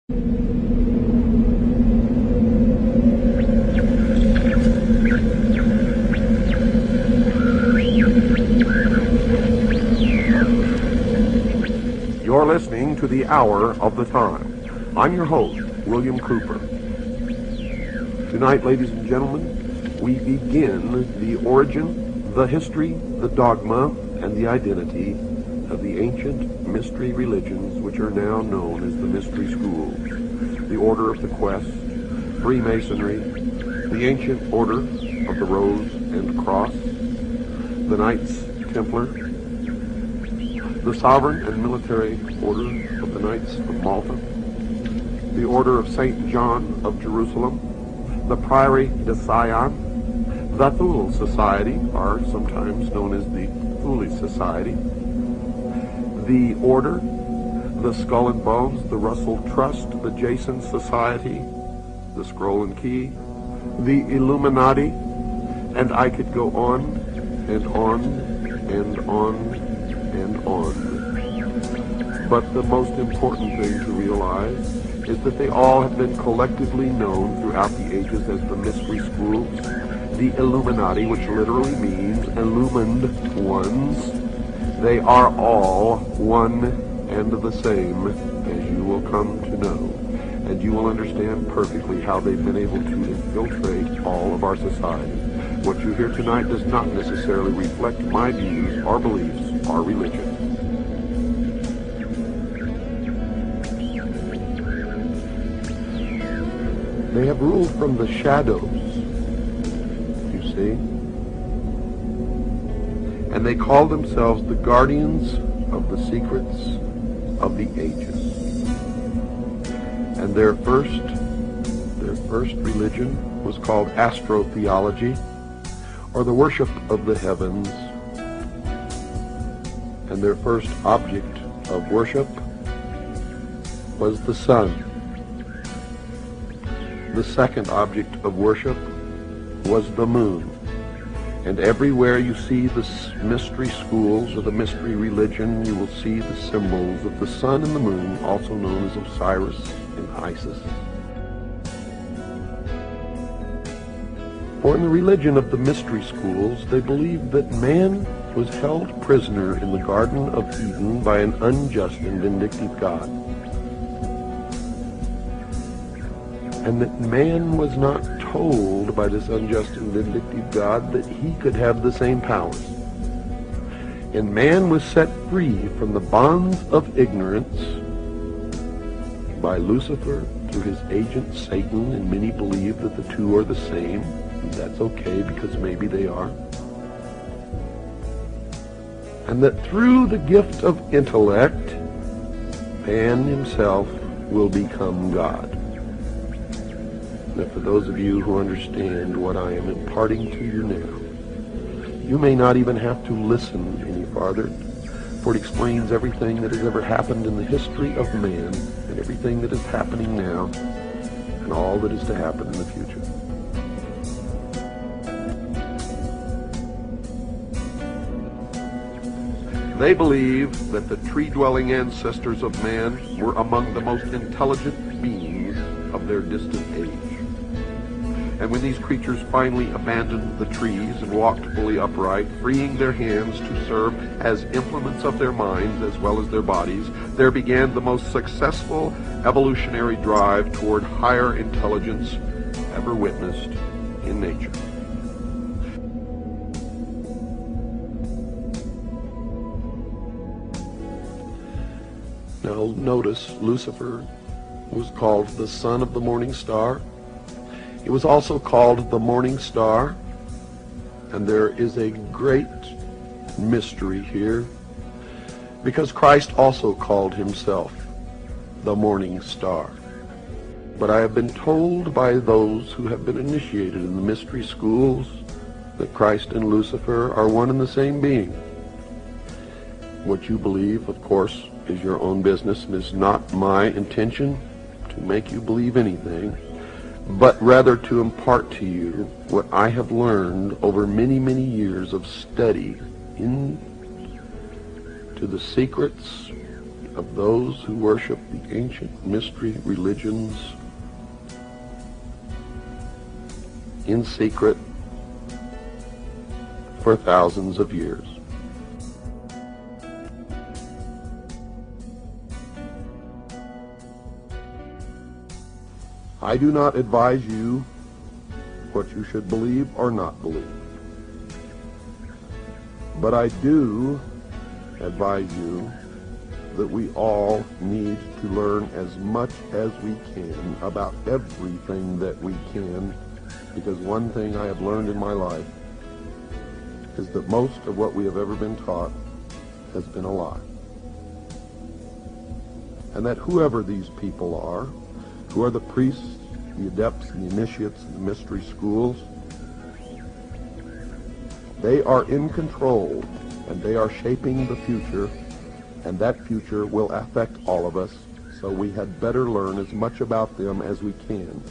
You're listening to the Hour of the Time. I'm your host, William Cooper. Tonight, ladies and gentlemen, we begin the origin, the history, the dogma, and the identity of the ancient mystery religions which are now known as the mystery schools. The Order of the Quest, Freemasonry, the Ancient Order of the Rose and Cross, the Knights Templar, the Sovereign and Military Order of the Knights of Malta, the Order of St. John of Jerusalem, the Priory de Sion, the Thule Society, or sometimes known as the Thule Society, the Order, the Skull and Bones, the Russell Trust, the Jason Society, the Scroll and Key, the Illuminati, and I could go on and on and on and on. But the most important thing to realize is that they all have been collectively known throughout the ages as the mystery schools, the Illuminati, which literally means illumined ones. They are all one and the same, as you will come to know, and you will understand perfectly how they've been able to infiltrate all of our society. What you hear tonight does not necessarily reflect my views or beliefs or religion. They have ruled from the shadows, you see, and they call themselves the guardians of the secrets of the ages. And their first religion was called astrotheology, or the worship of the heavens. And their first object of worship was the sun. The second object of worship was the moon. And everywhere you see the mystery schools or the mystery religion, you will see the symbols of the sun and the moon, also known as Osiris and Isis. For in the religion of the mystery schools, they believed that man was held prisoner in the Garden of Eden by an unjust and vindictive God, and that man was not told by this unjust and vindictive God that he could have the same powers. And man was set free from the bonds of ignorance by Lucifer through his agent Satan, and many believe that the two are the same. And that's okay, because maybe they are. And that through the gift of intellect, man himself will become God. Now, for those of you who understand what I am imparting to you now, you may not even have to listen any farther, for it explains everything that has ever happened in the history of man, and everything that is happening now, and all that is to happen in the future. They believe that the tree-dwelling ancestors of man were among the most intelligent beings of their distant age. And when these creatures finally abandoned the trees and walked fully upright, freeing their hands to serve as implements of their minds as well as their bodies, there began the most successful evolutionary drive toward higher intelligence ever witnessed in nature. Now notice, Lucifer was called the son of the morning star. He was also called the morning star, and there is a great mystery here, because Christ also called himself the morning star. But I have been told by those who have been initiated in the mystery schools that Christ and Lucifer are one and the same being. What you believe, of course, is your own business, and is not my intention to make you believe anything, but rather to impart to you what I have learned over many, many years of study into the secrets of those who worship the ancient mystery religions in secret for thousands of years. I do not advise you what you should believe or not believe. But I do advise you that we all need to learn as much as we can about everything that we can, because one thing I have learned in my life is that most of what we have ever been taught has been a lie. And that whoever these people are, who are the priests, the adepts, and the initiates, and the mystery schools, they are in control, and they are shaping the future, and that future will affect all of us, so we had better learn as much about them as we can.